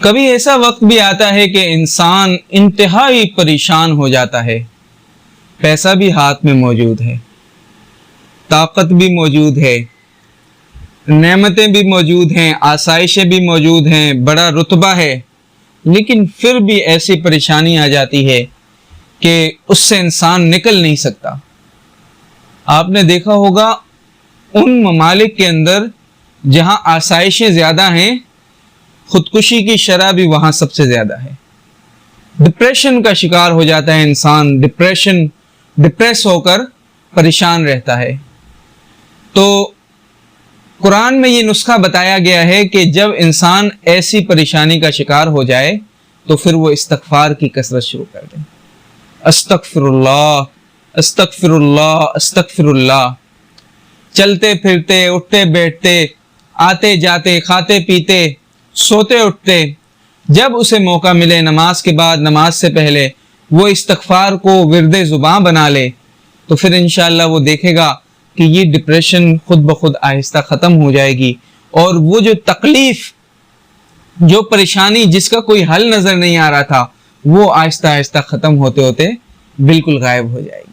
کبھی ایسا وقت بھی آتا ہے کہ انسان انتہائی پریشان ہو جاتا ہے، پیسہ بھی ہاتھ میں موجود ہے، طاقت بھی موجود ہے، نعمتیں بھی موجود ہیں، آسائشیں بھی موجود ہیں، بڑا رتبہ ہے، لیکن پھر بھی ایسی پریشانی آ جاتی ہے کہ اس سے انسان نکل نہیں سکتا۔ آپ نے دیکھا ہوگا ان ممالک کے اندر جہاں آسائشیں زیادہ ہیں، خودکشی کی شرح بھی وہاں سب سے زیادہ ہے۔ ڈپریشن کا شکار ہو جاتا ہے انسان، ڈپریس ہو کر پریشان رہتا ہے۔ تو قرآن میں یہ نسخہ بتایا گیا ہے کہ جب انسان ایسی پریشانی کا شکار ہو جائے تو پھر وہ استغفار کی کثرت شروع کر دے۔ استغفر اللہ، استغفر اللہ، استغفر اللہ۔ چلتے پھرتے، اٹھتے بیٹھتے، آتے جاتے، کھاتے پیتے، سوتے اٹھتے، جب اسے موقع ملے نماز کے بعد، نماز سے پہلے وہ استغفار کو ورد زباں بنا لے تو پھر انشاءاللہ وہ دیکھے گا کہ یہ ڈپریشن خود بخود آہستہ ختم ہو جائے گی، اور وہ جو تکلیف، جو پریشانی جس کا کوئی حل نظر نہیں آ رہا تھا، وہ آہستہ آہستہ ختم ہوتے ہوتے بالکل غائب ہو جائے گی۔